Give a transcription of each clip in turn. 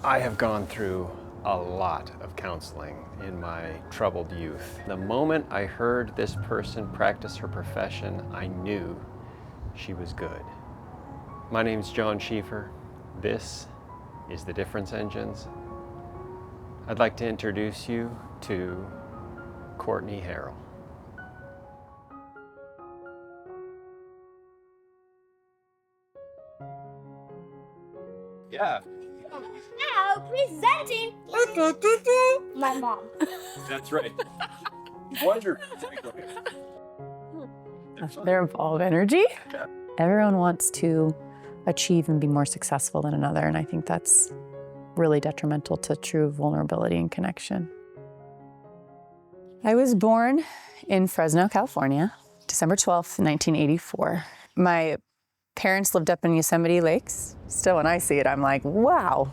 I have gone through a lot of counseling in my troubled youth. The moment I heard this person practice her profession, I knew she was good. My name's John Schieffer. This is The Difference Engines. I'd like to introduce you to Courtney Harrell. Yeah. Now presenting my mom. That's right. Wonderful. They're full of energy. Yeah. Everyone wants to achieve and be more successful than another, and I think that's really detrimental to true vulnerability and connection. I was born in Fresno, California, December 12th, 1984. My parents lived up in Yosemite Lakes. Still, when I see it, I'm like, wow.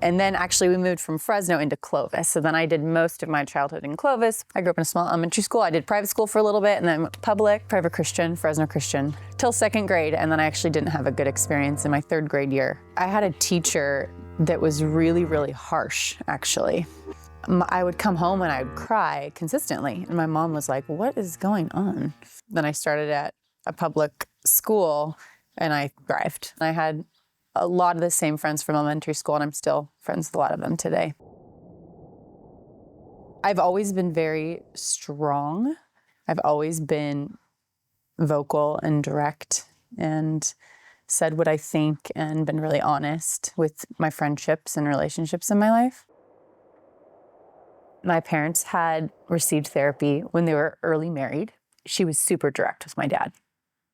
And then actually we moved from Fresno into Clovis. So then I did most of my childhood in Clovis. I grew up in a small elementary school. I did private school for a little bit and then public, private Christian, Fresno Christian, till second grade. And then I actually didn't have a good experience in my third grade year. I had a teacher that was really, really harsh, actually. I would come home and I would cry consistently. And my mom was like, what is going on? Then I started at a public school and I thrived. I had a lot of the same friends from elementary school, and I'm still friends with a lot of them today. I've always been very strong. I've always been vocal and direct and said what I think and been really honest with my friendships and relationships in my life. My parents had received therapy when they were early married. She was super direct with my dad,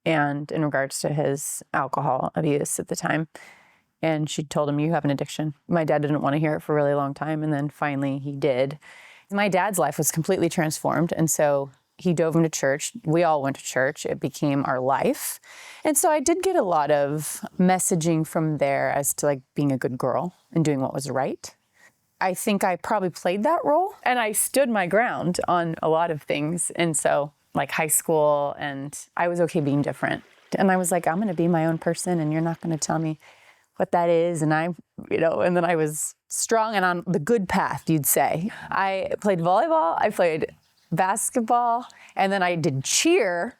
and in regards to his alcohol abuse at the time. And she told him, you have an addiction. My dad didn't want to hear it for a really long time, and then finally he did. My dad's life was completely transformed, and so he dove into church. We all went to church. It became our life. And so I did get a lot of messaging from there as to like being a good girl and doing what was right. I think I probably played that role, and I stood my ground on a lot of things. And so like high school, and I was okay being different. And I was like, I'm going to be my own person, and you're not going to tell me what that is. And and then I was strong and on the good path, you'd say. I played volleyball, I played basketball, and then I did cheer.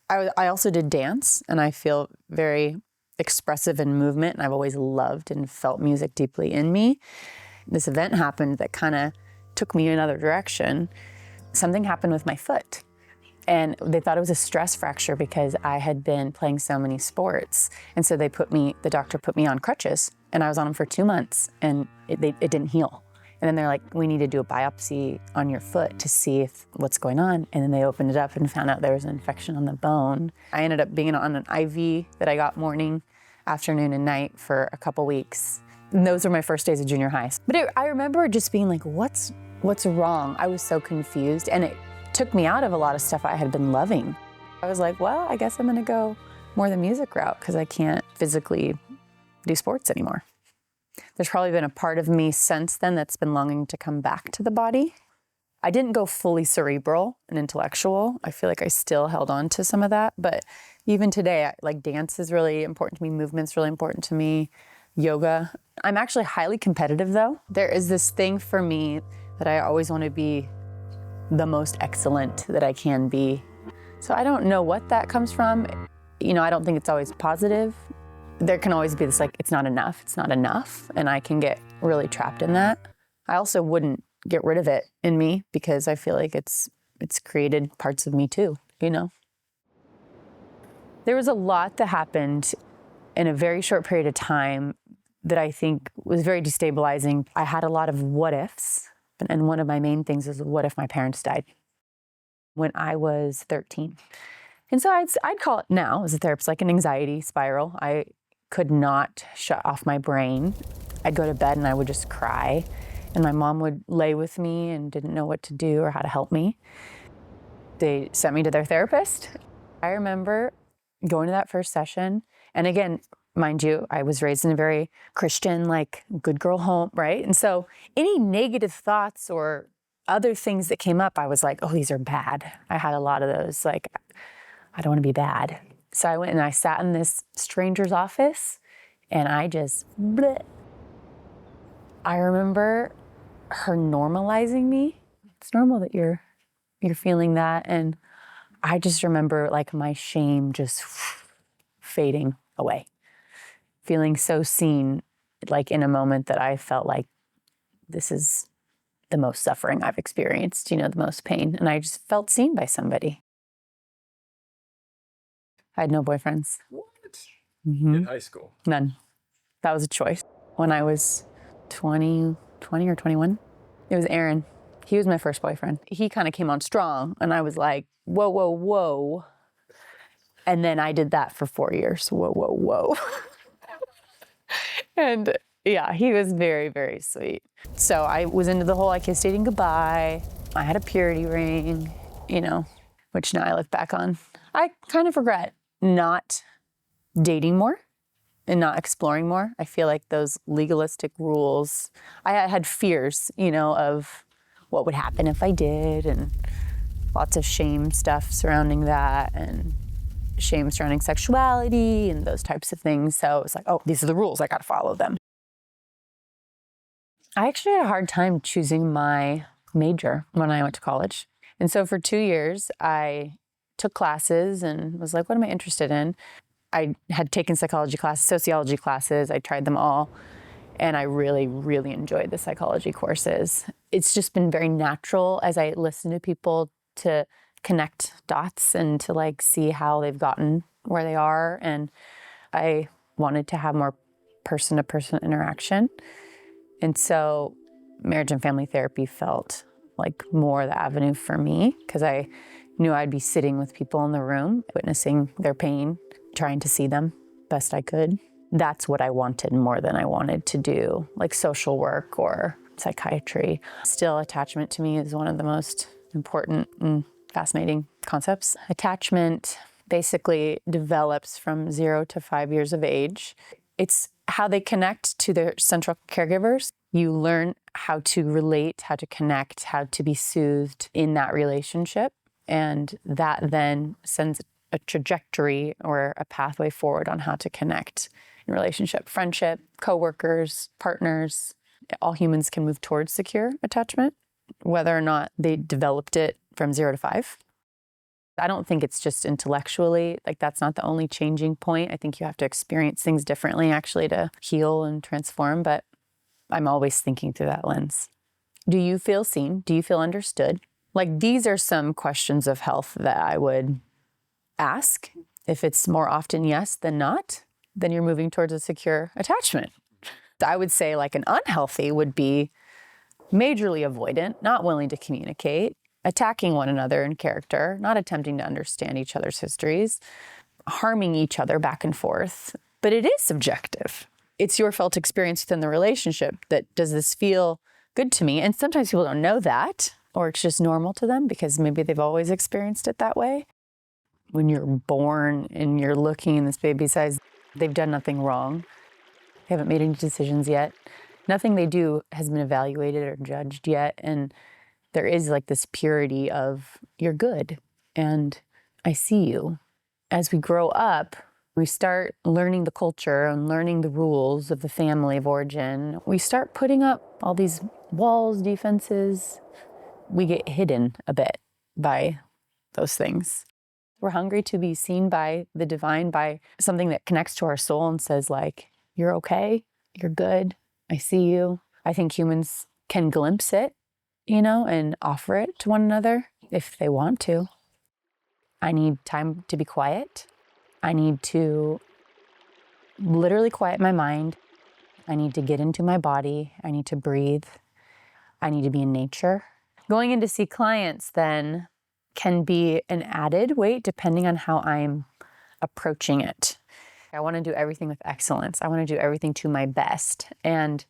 I also did dance, and I feel very expressive in movement, and I've always loved and felt music deeply in me. This event happened that kind of took me another direction. Something happened with my foot. And they thought it was a stress fracture because I had been playing so many sports. And so the doctor put me on crutches, and I was on them for 2 months, and it didn't heal. And then they're like, we need to do a biopsy on your foot to see what's going on. And then they opened it up and found out there was an infection on the bone. I ended up being on an IV that I got morning, afternoon, and night for a couple weeks. And those were my first days of junior high. But I remember just being like, what's wrong? I was so confused, and it took me out of a lot of stuff I had been loving. I was like, well, I guess I'm gonna go more the music route because I can't physically do sports anymore. There's probably been a part of me since then that's been longing to come back to the body. I didn't go fully cerebral and intellectual. I feel like I still held on to some of that, but even today, like dance is really important to me, movement's really important to me, yoga. I'm actually highly competitive though. There is this thing for me that I always want to be the most excellent that I can be. So I don't know what that comes from. I don't think it's always positive. There can always be this like, it's not enough, and I can get really trapped in that. I also wouldn't get rid of it in me because I feel like it's created parts of me too, There was a lot that happened in a very short period of time that I think was very destabilizing. I had a lot of what ifs. And one of my main things is, what if my parents died when I was 13? And so I'd call it now as a therapist like an anxiety spiral. I could not shut off my brain. I'd go to bed and I would just cry. And my mom would lay with me and didn't know what to do or how to help me. They sent me to their therapist. I remember going to that first session. And again, mind you, I was raised in a very Christian, like good girl home, right? And so any negative thoughts or other things that came up, I was like, oh, these are bad. I had a lot of those, like, I don't want to be bad. So I went and I sat in this stranger's office and I just, bleh. I remember her normalizing me. It's normal that you're feeling that. And I just remember like my shame just fading away, feeling so seen, like in a moment that I felt like this is the most suffering I've experienced, the most pain. And I just felt seen by somebody. I had no boyfriends. What? Mm-hmm. In high school? None. That was a choice. When I was 20 or 21, it was Aaron. He was my first boyfriend. He kind of came on strong, and I was like, whoa, whoa, whoa. And then I did that for 4 years. Whoa, whoa, whoa. And yeah, he was very, very sweet. So I was into the whole I kissed dating goodbye. I had a purity ring, which now I look back on. I kind of regret not dating more and not exploring more. I feel like those legalistic rules, I had fears, of what would happen if I did, and lots of shame stuff surrounding that, and shame surrounding sexuality and those types of things. So it's like, oh, these are the rules, I got to follow them. I actually had a hard time choosing my major when I went to college. And so for 2 years, I took classes and was like, what am I interested in? I had taken psychology classes, sociology classes. I tried them all. And I really, really enjoyed the psychology courses. It's just been very natural as I listen to people to connect dots and to like see how they've gotten where they are. And I wanted to have more person-to-person interaction. And so marriage and family therapy felt like more the avenue for me, because I knew I'd be sitting with people in the room, witnessing their pain, trying to see them best I could. That's what I wanted more than I wanted to do like social work or psychiatry. Still, attachment to me is one of the most important and fascinating concepts. Attachment basically develops from 0 to 5 years of age. It's how they connect to their central caregivers. You learn how to relate, how to connect, how to be soothed in that relationship. And that then sends a trajectory or a pathway forward on how to connect in relationship, friendship, coworkers, partners. All humans can move towards secure attachment, whether or not they developed it from 0 to 5. I don't think it's just intellectually, like that's not the only changing point. I think you have to experience things differently actually to heal and transform, but I'm always thinking through that lens. Do you feel seen? Do you feel understood? Like these are some questions of health that I would ask. If it's more often yes than not, then you're moving towards a secure attachment. I would say like an unhealthy would be majorly avoidant, not willing to communicate, attacking one another in character, not attempting to understand each other's histories, harming each other back and forth. But it is subjective. It's your felt experience within the relationship that, does this feel good to me? And sometimes people don't know that, or it's just normal to them because maybe they've always experienced it that way. When you're born and you're looking in this baby's eyes, they've done nothing wrong. They haven't made any decisions yet. Nothing they do has been evaluated or judged yet. And there is like this purity of, you're good and I see you. As we grow up, we start learning the culture and learning the rules of the family of origin. We start putting up all these walls, defenses. We get hidden a bit by those things. We're hungry to be seen by the divine, by something that connects to our soul and says like, you're okay, you're good, I see you. I think humans can glimpse it, and offer it to one another if they want to. I need time to be quiet. I need to literally quiet my mind. I need to get into my body. I need to breathe. I need to be in nature. Going in to see clients then can be an added weight depending on how I'm approaching it. I want to do everything with excellence. I want to do everything to my best. And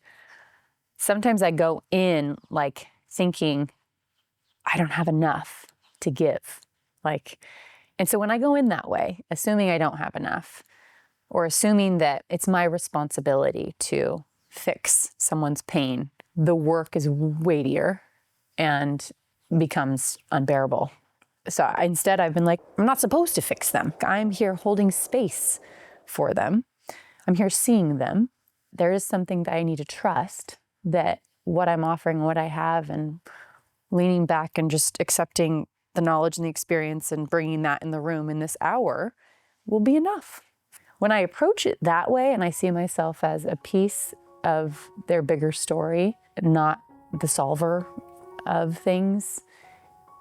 sometimes I go in like thinking, I don't have enough to give. And so when I go in that way, assuming I don't have enough, or assuming that it's my responsibility to fix someone's pain, the work is weightier and becomes unbearable. So instead I've been like, I'm not supposed to fix them. I'm here holding space for them. I'm here seeing them. There is something that I need to trust that what I'm offering, what I have, and leaning back and just accepting the knowledge and the experience and bringing that in the room in this hour will be enough. When I approach it that way and I see myself as a piece of their bigger story, not the solver of things,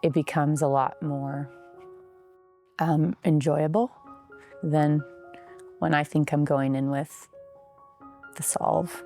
it becomes a lot more enjoyable than when I think I'm going in with the solve.